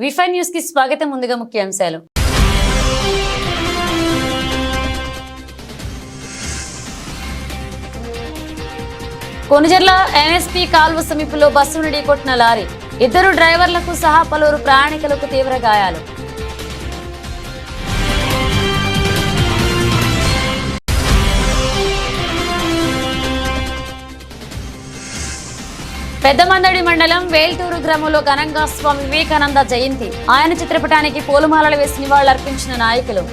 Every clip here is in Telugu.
వి5 న్యూస్ కి స్వాగతం. ముందుగా ముఖ్యాంశాలు. కొణిజర్ల ఎన్ఎస్పీ కాల్వ సమీపంలో బస్సును ఢీకొట్టిన లారీ, ఇద్దరు డ్రైవర్లకు సహా పలువురు ప్రయాణికులకు తీవ్ర గాయాలు. పెద్దమందడి మండలం వేల్టూరు గ్రామంలో ఘనంగా స్వామి వివేకానంద జయంతి, ఆయన చిత్రపటానికి పూలమాలలు వేసి నివాళులర్పించిన నాయకులు.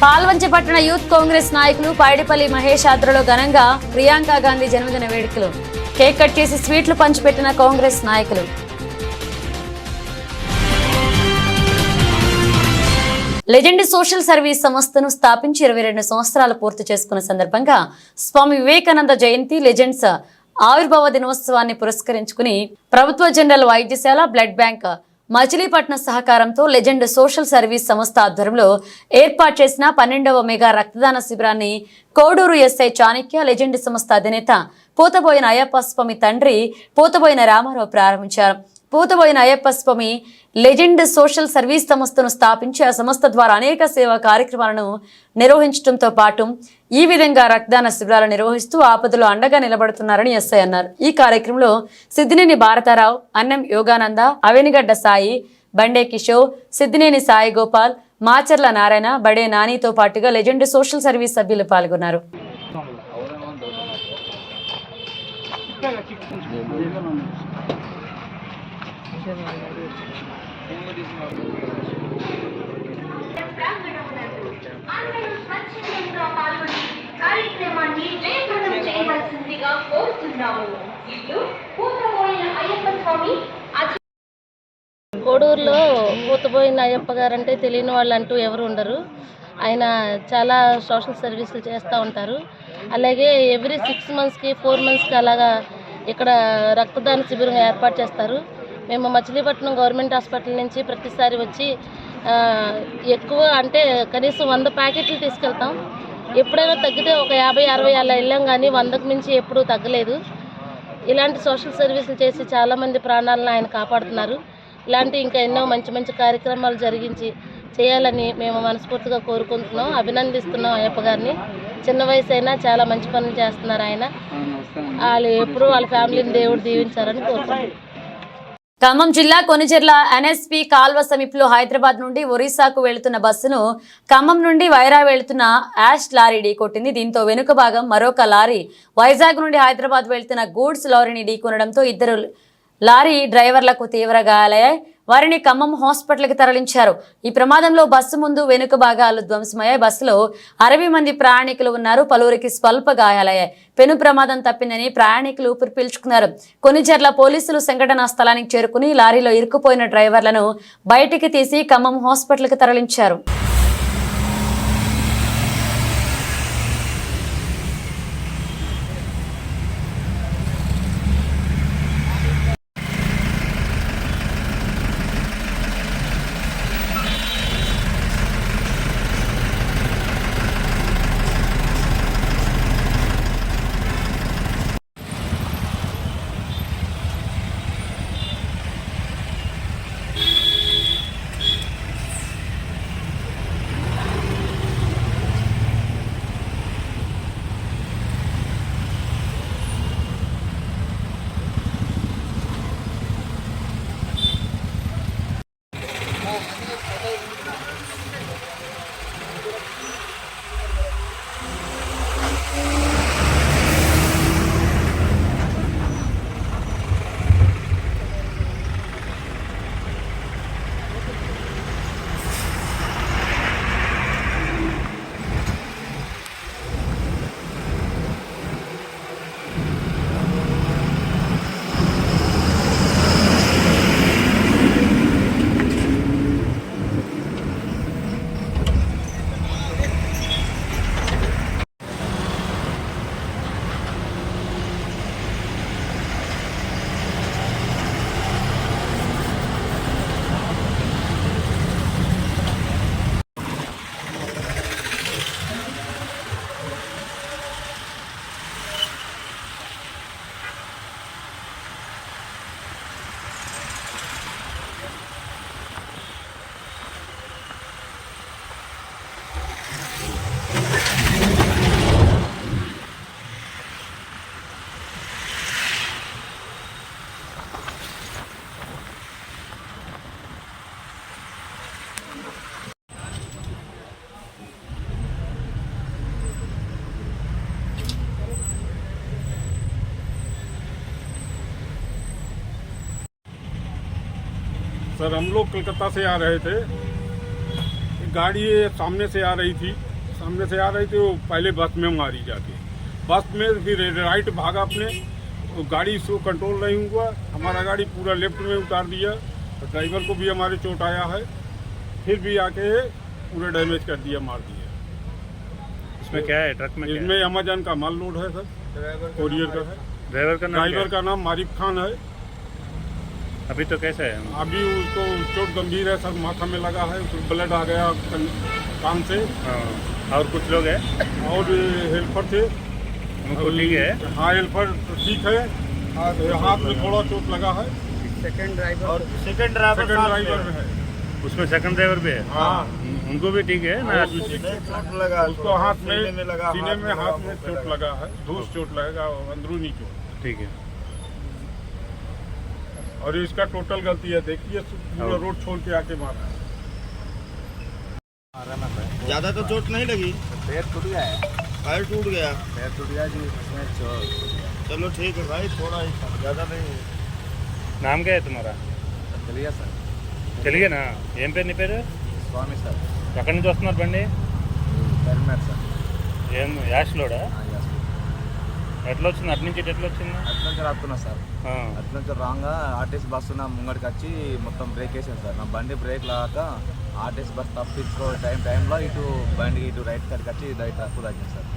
పాల్వంచ పట్టణ యూత్ కాంగ్రెస్ నాయకులు పైడిపల్లి మహేష్ ఆధ్వర్యంలో ఘనంగా ప్రియాంక గాంధీ జన్మదిన వేడుకలు, కేక్ కట్ చేసి స్వీట్లు పంచిపెట్టిన కాంగ్రెస్ నాయకులు. లెజెండ్ సోషల్ సర్వీస్ సంస్థను స్థాపించి 22 సంవత్సరాలు పూర్తి చేసుకున్న సందర్భంగా స్వామి వివేకానంద జయంతి లెజెండ్స్ ఆవిర్భావ దినోత్సవాన్ని పురస్కరించుకుని ప్రభుత్వ జనరల్ వైద్యశాల, బ్లడ్ బ్యాంక్, మచిలీపట్నం సహకారంతో లెజెండ్ సోషల్ సర్వీస్ సంస్థ ఆధ్వర్యంలో ఏర్పాటు చేసిన 12వ మెగా రక్తదాన శిబిరాన్ని కోడూరు ఎస్ఐ చాణక్య, లెజెండ్ సంస్థ అధినేత పోతబోయిన అయ్యప్ప స్వామి తండ్రి పోతబోయిన రామారావు ప్రారంభించారు. పోతబోయిన అయ్యప్ప స్వామి లెజెండ్ సోషల్ సర్వీస్ సంస్థను స్థాపించి ఆ సంస్థ ద్వారా అనేక సేవా కార్యక్రమాలను నిర్వహించడంతో పాటు ఈ విధంగా రక్తదాన శిబిరాలు నిర్వహిస్తూ ఆపదలో అండగా నిలబడుతున్నారని ఎస్ఐ అన్నారు. ఈ కార్యక్రమంలో సిద్దినేని భారతారావు, అన్నం యోగానంద, అవేనిగడ్డ సాయి, బండే కిషోర్, సిద్దినేని సాయి గోపాల్, మాచర్ల నారాయణ, బడే నానితో పాటుగా లెజెండ్ సోషల్ సర్వీస్ సభ్యులు పాల్గొన్నారు. కోడూరులో పోతబోయిన అయ్యప్ప గారంటే తెలియని వాళ్ళు అంటూ ఎవరు ఉండరు. ఆయన చాలా సోషల్ సర్వీసులు చేస్తూ ఉంటారు. అలాగే ఎవ్రీ 6 monthsకి 4 monthsకి అలాగా ఇక్కడ రక్తదాన శిబిరం ఏర్పాటు చేస్తారు. మేము మచిలీపట్నం గవర్నమెంట్ హాస్పిటల్ నుంచి ప్రతిసారి వచ్చి ఎక్కువ అంటే కనీసం 100 ప్యాకెట్లు తీసుకెళ్తాం. ఎప్పుడైనా తగ్గితే ఒక 50-60 అలా వెళ్ళాం, కానీ 100కు మించి ఎప్పుడూ తగ్గలేదు. ఇలాంటి సోషల్ సర్వీసులు చేసి చాలామంది ప్రాణాలను ఆయన కాపాడుతున్నారు. ఇలాంటి ఇంకా ఎన్నో మంచి మంచి కార్యక్రమాలు చేయాలని మేము మనస్ఫూర్తిగా కోరుకుంటున్నాం, అభినందిస్తున్నాం అయ్యప్ప గారిని. చిన్న వయసు అయినా చాలా మంచి పనులు చేస్తున్నారు ఆయన. వాళ్ళు ఎప్పుడూ వాళ్ళ ఫ్యామిలీని దేవుడు దీవించారని కోరుకుంటున్నాం. ఖమ్మం జిల్లా కొణిజర్ల ఎన్ఎస్పీ కాల్వ సమీపంలో హైదరాబాద్ నుండి ఒరిస్సాకు వెళుతున్న బస్సును ఖమ్మం నుండి వైరా వెళుతున్న యాష్ లారీ ఢీకొట్టింది. దీంతో వెనుక భాగం మరొక లారీ వైజాగ్ నుండి హైదరాబాద్ వెళుతున్న గూడ్స్ లారీని ఢీకొనడంతో ఇద్దరు లారీ డ్రైవర్లకు తీవ్ర గాయాలయ్యాయి. వారిని ఖమ్మం హాస్పిటల్కి తరలించారు. ఈ ప్రమాదంలో బస్సు ముందు వెనుక భాగాలు ధ్వంసమయ్యాయి. బస్సులో 60 మంది ప్రయాణికులు ఉన్నారు. పలువురికి స్వల్ప గాయాలయ్యాయి. పెను ప్రమాదం తప్పిందని ప్రయాణికులు ఊపిరి పీల్చుకున్నారు. కొణిజర్ల పోలీసులు సంఘటనా స్థలానికి చేరుకుని లారీలో ఇరుక్కుపోయిన డ్రైవర్లను బయటికి తీసి ఖమ్మం హాస్పిటల్కి తరలించారు. सर हम लोग कलकत्ता से आ रहे थे, गाड़ी सामने से आ रही थी, वो पहले बस में मारी जाके, बस में फिर राइट भागा अपने, तो गाड़ी सो कंट्रोल नहीं हुआ, हमारा गाड़ी पूरा लेफ्ट में उतार दिया, तो ड्राइवर को भी हमारे चोट आया है, फिर भी आके पूरा डैमेज कर दिया, मार दिया। इसमें क्या है, ट्रक में इसमें अमेजन का माल लोड है सर, कोरियर का है। ड्राइवर का नाम मारिफ खान है। अभी तो कैसा है? अभी उसको चोट गंभीर है सर, माथा में लगा है, उसको ब्लड आ गया कान से। और कुछ लोग हैं और हेल्पर थे, उनको ठीक है? हाँ हेल्पर ठीक है, हाथ में थोड़ा चोट लगा है। सेकंड ड्राइवर में है, उसमें सेकंड ड्राइवर भी है। हाँ उनको भी ठीक है ना? चोट लगा, उसको हाथ में सीने में हाथ में चोट लगा है, धूस चोट लगेगा, अंदरूनी चोट। ठीक है। और इसका टोटल गलती है, देखिए पूरा रोड छोड़ के आके मारा है। ज्यादा तो चोट नहीं लगी, पैर टूट गया है। पैर टूट गया। पैर टूट गया जी, इसमें चलो ठीक है भाई, थोड़ा ही था, ज्यादा नहीं। नाम क्या है तुम्हारा? चलिए सर। चलिए ना, ఏం పేరు నీ పేరు? స్వామి సార్. ఎక్కడి నుంచి వస్తున్నారు బండి? కరీంనగర్ సార్. ఏం యాష్ లోడా? yes. ఎట్లా వచ్చింది? అటు నుంచి ఎట్లా వచ్చింది? అటు నుంచి రాస్తున్నా సార్. అటు నుంచి రాగా ఆర్టీసీ బస్సు నా ముంగడికి వచ్చి మొత్తం బ్రేక్ వేసాను సార్. నా బండి బ్రేక్ లాగాక ఆర్టీసీ బస్ తప్పించుకో టైంలో ఇటు బండికి ఇటు రైట్ సైడ్కి వచ్చి ట్రక్ తగ్గింది సార్.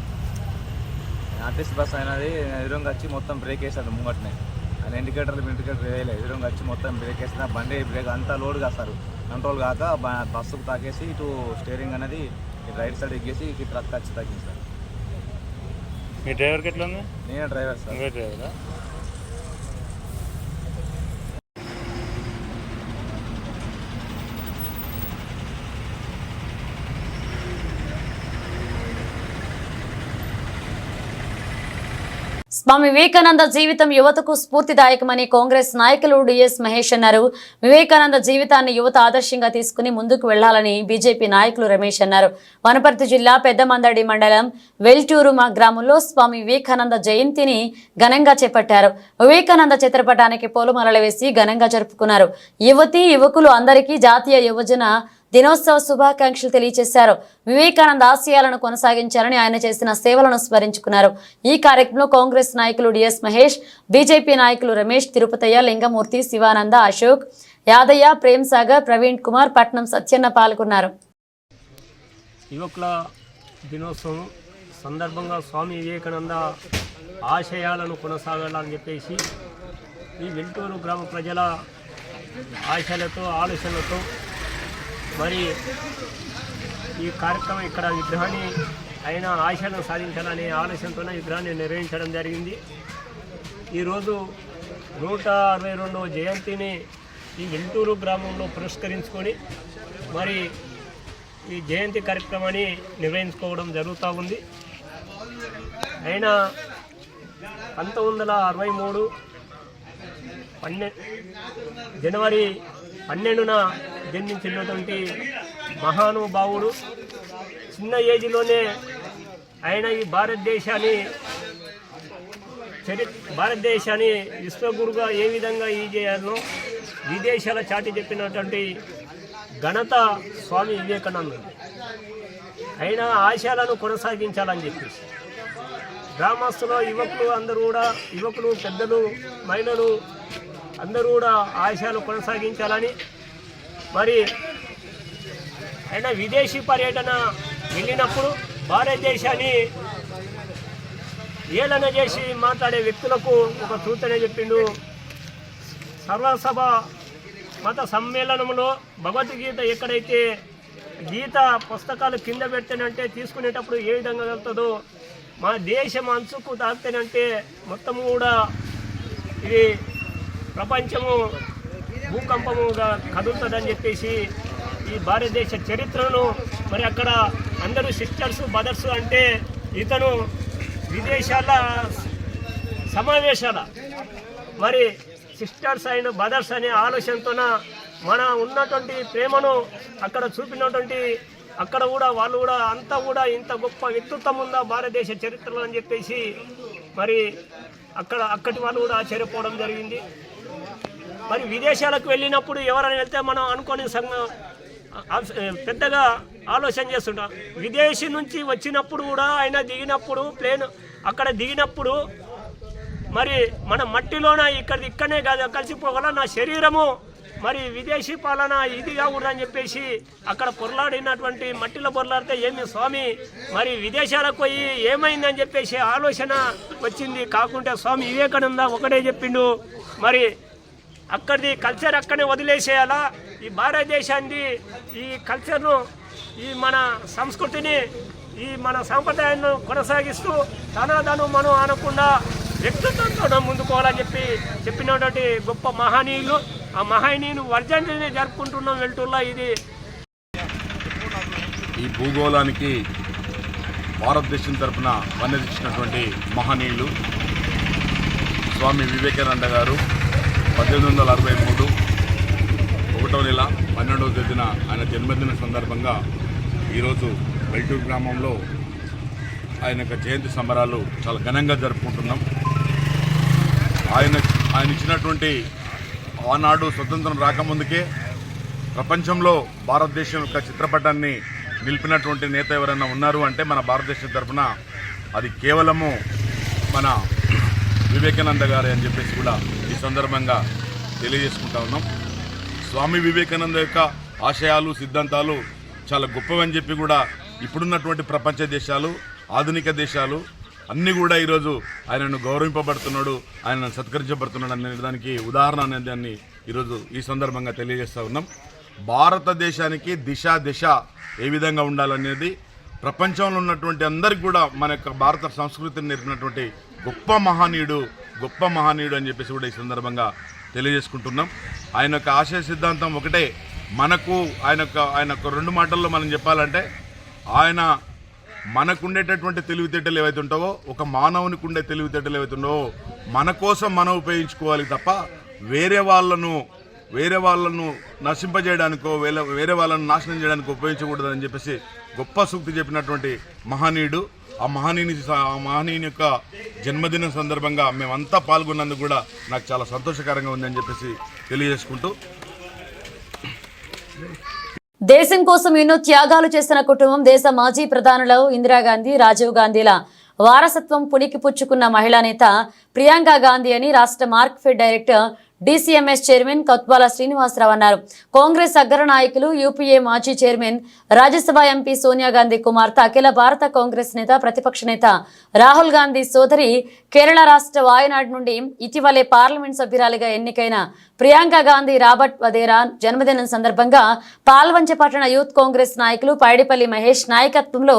ఆర్టీసీ బస్ అయినది ఎదురుగా వచ్చి మొత్తం బ్రేక్ వేసాడు ముంగట్నే. ఆయన ఇండికేటర్ వేయలేదు, ఎదురుగా వచ్చి మొత్తం బ్రేక్ వేసిన బండి బ్రేక్ అంతా లోడ్ కాస్తారు, కంట్రోల్ కాక బస్సుకు తాకేసి ఇటు స్టీరింగ్ అనేది రైట్ సైడ్ ఎగ్గేసి ఇటు ట్రక్ వచ్చి తగ్గింది సార్. మీ డ్రైవర్కి ఎట్లా ఉంది? నేనే డ్రైవర్ సార్. నువ్వే డ్రైవరా? స్వామి వివేకానంద జీవితం యువతకు స్ఫూర్తిదాయకమని కాంగ్రెస్ నాయకులు డిఎస్ మహేష్ అన్నారు. వివేకానంద జీవితాన్ని యువత ఆదర్శంగా తీసుకుని ముందుకు వెళ్లాలని బీజేపీ నాయకులు రమేష్ అన్నారు. వనపర్తి జిల్లా పెద్దమందడి మండలం వెల్టూరు గ్రామంలో స్వామి వివేకానంద జయంతిని ఘనంగా చేపట్టారు. వివేకానంద చిత్రపటానికి పూలమాలలు వేసి ఘనంగా జరుపుకున్నారు. యువతీ యువకులు అందరికీ జాతీయ యువజన దినోత్సవ శుభాకాంక్షలు తెలియజేశారు. వివేకానంద ఆశయాలను కొనసాగించాలని ఆయన చేసిన సేవలను స్మరించుకున్నారు. ఈ కార్యక్రమంలో కాంగ్రెస్ నాయకులు డిఎస్ మహేష్, బీజేపీ నాయకులు రమేష్, తిరుపతయ్య, లింగమూర్తి, శివానంద, అశోక్, యాదయ్య, ప్రేమ్ సాగర్, ప్రవీణ్ కుమార్, పట్నం సత్యన్న పాల్గొన్నారు. యువకుల దినోత్సవం సందర్భంగా స్వామి వివేకానంద ఆశయాలను కొనసాగాలని చెప్పేసి ఈ వెల్టూరు గ్రామ ప్రజల ఆశయాలతో ఆలోచనలతో మరి ఈ కార్యక్రమం ఇక్కడ విగ్రహాన్ని ఆయన ఆశయాలను సాధించాలనే ఆలోచనతోనే విగ్రహాన్ని నిర్వహించడం జరిగింది. ఈరోజు 162వ జయంతిని ఈ వెల్టూరు గ్రామంలో పురస్కరించుకొని మరి ఈ జయంతి కార్యక్రమాన్ని నిర్వహించుకోవడం జరుగుతూ ఉంది. ఆయన 1963 జనవరి 12న జన్మించినటువంటి మహానుభావుడు. చిన్న ఏజ్లోనే ఆయన ఈ భారతదేశాన్ని విశ్వగురుగా ఏ విధంగా ఈ చేయాలో విదేశాల చాటి చెప్పినటువంటి ఘనత స్వామి వివేకానందుడు. ఆయన ఆశయాలను కొనసాగించాలని చెప్పేసి గ్రామస్తుల యువకులు పెద్దలు, మహిళలు అందరూ కూడా ఆశయాలు కొనసాగించాలని మరి ఆయన విదేశీ పర్యటన వెళ్ళినప్పుడు భారతదేశాన్ని ఏలన చేసి మాట్లాడే వ్యక్తులకు ఒక సూచన చెప్పిండు. సర్వసభ మత సమ్మేళనంలో భగవద్గీత ఎక్కడైతే గీత పుస్తకాలు కింద పెడితేనంటే తీసుకునేటప్పుడు ఏ విధంగా వెళ్తుందో మా దేశం అంచుకు తాకితేనంటే మొత్తము కూడా ఇది ప్రపంచము భూకంపముగా కదులుతుందని చెప్పేసి ఈ భారతదేశ చరిత్రను మరి అక్కడ అందరూ సిస్టర్స్ బ్రదర్స్ అంటే ఇతను విదేశాల సమావేశాల మరి సిస్టర్స్ అయిన బ్రదర్స్ అనే ఆలోచనతోన మన ఉన్నటువంటి ప్రేమను అక్కడ చూపినటువంటి అక్కడ కూడా వాళ్ళు కూడా అంతా కూడా ఇంత గొప్ప వ్యక్తిత్వం ఉందా భారతదేశ చరిత్రలో అని చెప్పేసి మరి అక్కడి వాళ్ళు కూడా ఆశ్చర్యపోవడం జరిగింది. మరి విదేశాలకు వెళ్ళినప్పుడు ఎవరైనా వెళ్తే మనం అనుకోని పెద్దగా ఆలోచన చేస్తుంటాం. విదేశీ నుంచి వచ్చినప్పుడు కూడా ఆయన దిగినప్పుడు ప్లేన్ అక్కడ దిగినప్పుడు మరి మన మట్టిలోన ఇక్కడనే కలిసిపోగల నా శరీరము మరి విదేశీ పాలన ఇదిగా ఉండని చెప్పేసి అక్కడ పొరలాడినటువంటి మట్టిలో పొరలాడితే ఏమి స్వామి మరి విదేశాలకు పోయి ఏమైందని చెప్పేసి ఆలోచన వచ్చింది. కాకుంటే స్వామి వివేకానంద ఒకటే చెప్పిండు, మరి అక్కడిది కల్చర్ అక్కడే వదిలేసేయాలా, ఈ భారతదేశాన్ని ఈ కల్చర్ను ఈ మన సంస్కృతిని ఈ మన సాంప్రదాయాన్ని కొనసాగిస్తూ తనదను మనం అనకుండా వ్యక్తిత్వంతో ముందుకోవాలని చెప్పినటువంటి గొప్ప మహనీయులు. ఆ మహనీయులు వర్ధంతిని జరుపుకుంటున్నాం వెళ్తున్నా. ఇది ఈ భూగోళానికి భారతదేశం తరఫున వన్నెదిచ్చినటువంటి మహనీయులు స్వామి వివేకానంద గారు 1863 1వ నెల 12వ తేదీన ఆయన జన్మదిన సందర్భంగా ఈరోజు వెల్టూరు గ్రామంలో ఆయన యొక్క జయంతి సంబరాలు చాలా ఘనంగా జరుపుకుంటున్నాం. ఆయన ఇచ్చినటువంటి ఆనాడు స్వతంత్రం రాకముందుకే ప్రపంచంలో భారతదేశం యొక్క చిత్రపటాన్ని నిలిపినటువంటి నేత ఎవరైనా ఉన్నారు అంటే మన భారతదేశం తరఫున అది కేవలము మన వివేకానంద గారే అని చెప్పేసి కూడా ఈ సందర్భంగా తెలియజేసుకుంటా ఉన్నాం. స్వామి వివేకానంద యొక్క ఆశయాలు సిద్ధాంతాలు చాలా గొప్పవని చెప్పి కూడా ఇప్పుడున్నటువంటి ప్రపంచ దేశాలు ఆధునిక దేశాలు అన్నీ కూడా ఈరోజు ఆయనను గౌరవింపబడుతున్నాడు, ఆయనను సత్కరించబడుతున్నాడు అనే దానికి ఉదాహరణ అనే దాన్ని ఈరోజు ఈ సందర్భంగా తెలియజేస్తూ ఉన్నాం. భారతదేశానికి దిశ ఏ విధంగా ఉండాలనేది ప్రపంచంలో ఉన్నటువంటి అందరికీ కూడా మన యొక్క భారత సంస్కృతిని నేర్పినటువంటి గొప్ప మహనీయుడు అని చెప్పేసి కూడా ఈ సందర్భంగా తెలియజేసుకుంటున్నాం. ఆయన యొక్క ఆశయ సిద్ధాంతం ఒకటే. మనకు ఆయన యొక్క 2 మాటల్లో మనం చెప్పాలంటే ఆయన మనకుండేటటువంటి తెలివితేటలు ఏవైతే ఉంటావో, ఒక మానవునికి ఉండే తెలివితేటలు ఏవైతే ఉన్నావో మన కోసం మనం ఉపయోగించుకోవాలి తప్ప వేరే వాళ్ళను నశింపజేయడానికో వేరే వాళ్ళను నాశనం చేయడానికి ఉపయోగించకూడదని చెప్పేసి గొప్ప సూక్తి చెప్పినటువంటి మహనీయుడు. ఆ మహనీయుని యొక్క జన్మదిన సందర్భంగా మేమంతా పాల్గొన్నందుకు కూడా నాకు చాలా సంతోషకరంగా ఉందని చెప్పేసి తెలియజేసుకుంటూ, దేశం కోసం ఎన్నో త్యాగాలు చేసిన కుటుంబం, దేశ మాజీ ప్రధానులు ఇందిరాగాంధీ, రాజీవ్ గాంధీల వారసత్వం పుణికి పుచ్చుకున్న మహిళా నేత ప్రియాంక గాంధీ అని రాష్ట్ర Markfed director DCMS chairman Kotwala Srinivasarao అన్నారు. కాంగ్రెస్ అగ్ర నాయకులు, యూపీఏ మాజీ చైర్మన్, రాజ్యసభ ఎంపీ సోనియా గాంధీ కుమార్తె, అఖిల భారత కాంగ్రెస్ నేత, ప్రతిపక్ష నేత రాహుల్ గాంధీ సోదరి, కేరళ రాష్ట్ర వాయనాడ్ నుండి ఇటీవలే పార్లమెంట్ సభ్యురాలిగా ఎన్నికైన ప్రియాంక గాంధీ రాబర్ట్ వధేరా జన్మదినం సందర్భంగా పాల్వంచ పట్టణ యూత్ కాంగ్రెస్ నాయకులు పైడిపల్లి మహేష్ నాయకత్వంలో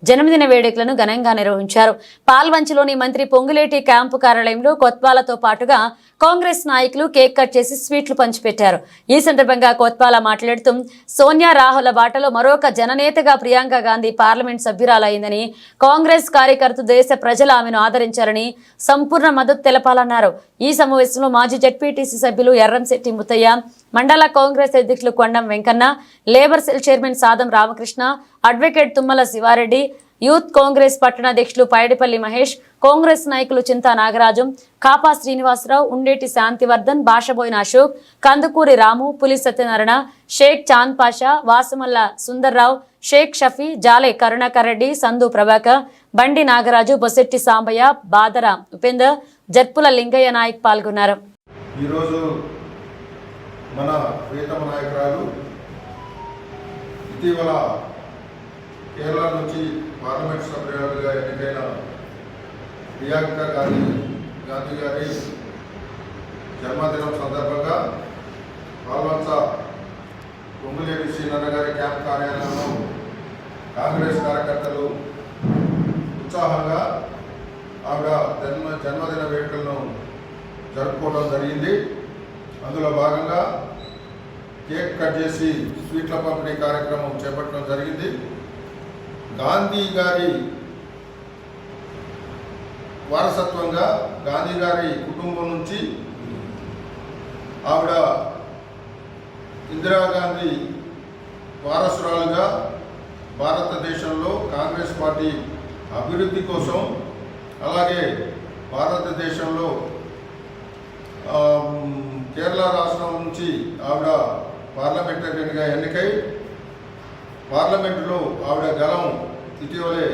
జన్మదిన వేడుకలను ఘనంగా నిర్వహించారు. పాల్వంచలోని మంత్రి పొంగులేటి క్యాంపు కార్యాలయంలో కొత్వాలతో పాటుగా కాంగ్రెస్ నాయకులు కేక్ కట్ చేసి స్వీట్లు పంచిపెట్టారు. ఈ సందర్భంగా కొత్వాల మాట్లాడుతూ సోనియా రాహుల బాటలో మరొక జననేతగా ప్రియాంక గాంధీ పార్లమెంట్ సభ్యురాలైందని, కాంగ్రెస్ కార్యకర్తలు దేశ ప్రజలు ఆమెను ఆదరించారని సంపూర్ణ మద్దతు తెలపాలన్నారు. ఈ సమావేశంలో మాజీ జెడ్పీటీసీ సభ్యులు ఎర్రంశెట్టి ముత్తయ్య, మండల కాంగ్రెస్ అధ్యక్షులు కొండం Venkanna, labour cell chairman సాదం Ramakrishna, advocate Tummala Sivareddy, youth Congress పట్టణాధ్యక్షులు Paidipally Mahesh, Congress నాయకులు చింతా నాగరాజు, కాపా శ్రీనివాసరావు, ఉండేటి శాంతివర్ధన్, భాషబోయిన అశోక్, కందుకూరి రాము, పులి సత్యనారాయణ, షేక్ చాంద్ పాషా, వాసుమల్ల సుందర్రావు, షేక్ షఫీ, జాలే కరుణాకర్ రెడ్డి, సందు ప్రభాకర్, బండి నాగరాజు, బొసెట్టి సాంబయ్య, బాదర ఉపేందర్, జర్పుల లింగయ్య నాయక్ పాల్గొన్నారు. ఈరోజు మన ప్రియతమ నాయకురాలు ఇటీవల కేరళ నుంచి పార్లమెంట్ సభ్యురాలుగా ఎన్నికైన ప్రియాంక గాంధీ గారి జన్మదినం సందర్భంగా పాల్వంచ పొంగులేటి శ్రీనన్న గారి క్యాంప్ కార్యాలయంలో కాంగ్రెస్ కార్యకర్తలు ఉత్సాహంగా ఆవిడ జన్మదిన వేడుకలను జరుపుకోవడం జరిగింది. అందులో భాగంగా కేక్ కట్ చేసి స్వీట్ల పంపిణీ కార్యక్రమం చేపట్టడం జరిగింది. గాంధీ గారి వారసత్వంగా గాంధీ గారి కుటుంబం నుంచి ఆవిడ ఇందిరాగాంధీ వారసురాలుగా భారతదేశంలో కాంగ్రెస్ పార్టీ అభివృద్ధి కోసం, అలాగే భారతదేశంలో కేరళ రాష్ట్రం నుంచి ఆవిడ పార్లమెంటరీగా ఎన్నికై పార్లమెంటులో ఆవిడ గలం ఇటీవలే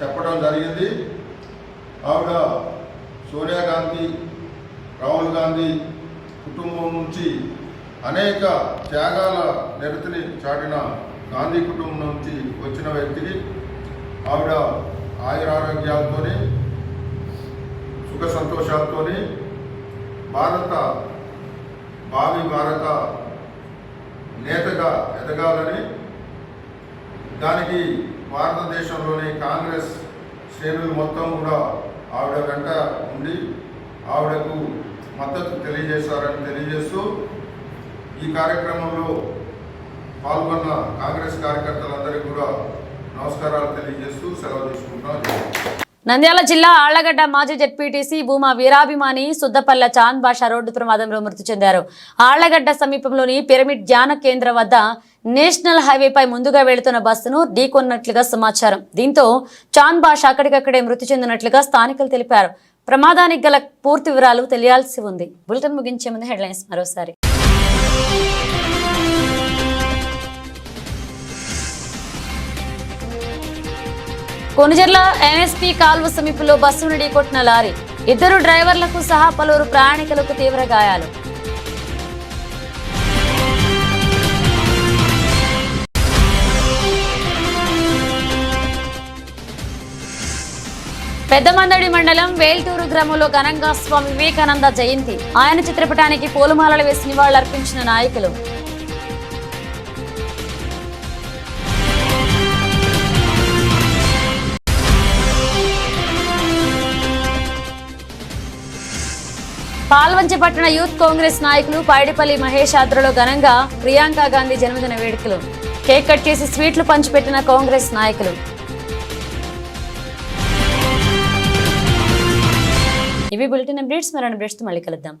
చెప్పడం జరిగింది. ఆవిడ సోనియా గాంధీ, రాహుల్ గాంధీ కుటుంబం నుంచి అనేక త్యాగాల నిరతిని చాటిన గాంధీ కుటుంబం నుంచి వచ్చిన వ్యక్తికి ఆవిడ ఆయురారోగ్యాలతో సుఖ సంతోషాలతో భావి భారత నేతగా ఎదగాలని, దానికి భారతదేశంలోని కాంగ్రెస్ శ్రేణులు మొత్తం కూడా ఆవిడ వెంట ఉండి ఆవిడకు మద్దతు తెలియజేశారని తెలియజేస్తూ ఈ కార్యక్రమంలో పాల్గొన్న కాంగ్రెస్ కార్యకర్తలందరికీ కూడా నమస్కారాలు తెలియజేస్తూ సెలవు తీసుకుంటున్నాను. నంద్యాల జిల్లా ఆళ్లగడ్డ మాజీ జెడ్పీటీసీ భూమా వీరాభిమాని సుద్దపల్ల చాంద్ బాషా రోడ్డు ప్రమాదంలో మృతి చెందారు. ఆళ్లగడ్డ సమీపంలోని పిరమిడ్ ధ్యాన కేంద్రం వద్ద నేషనల్ హైవేపై ముందుగా వెళుతున్న బస్సును ఢీకొన్నట్లుగా సమాచారం. దీంతో చాంద్ బాషా అక్కడికక్కడే మృతి చెందినట్లుగా స్థానికులు తెలిపారు. ప్రమాదానికి గల పూర్తి వివరాలు తెలియాల్సి ఉంది. బులెటిన్ ముగించే ముందు హెడ్లైన్స్ మరోసారి. కొనుజర్ల ఎన్ఎస్పీ కాల్వ సమీపంలో బస్సును ఢీకొట్టిన లారీ, 2 డ్రైవర్లకు సహా పలువురు ప్రయాణికులకు తీవ్ర గాయాలు. పెద్దమందడి మండలం వేల్టూరు గ్రామంలో ఘనంగా స్వామి వివేకానంద జయంతి. ఆయన చిత్రపటానికి పూలమాలలు వేసి నివాళులర్పించిన నాయకులు. పాల్వంచ పట్టణ యూత్ కాంగ్రెస్ నాయకులు పైడిపల్లి మహేష్ ఆధ్వర్యంలో ఘనంగా ప్రియాంక గాంధీ జన్మదిన వేడుకలు. కేక్ కట్ చేసి స్వీట్లు పంచిపెట్టిన కాంగ్రెస్ నాయకులు. ఇవి బులెటిన్ అప్డేట్స్. మరో అప్డేట్స్ తో మళ్ళీ కలుద్దాం.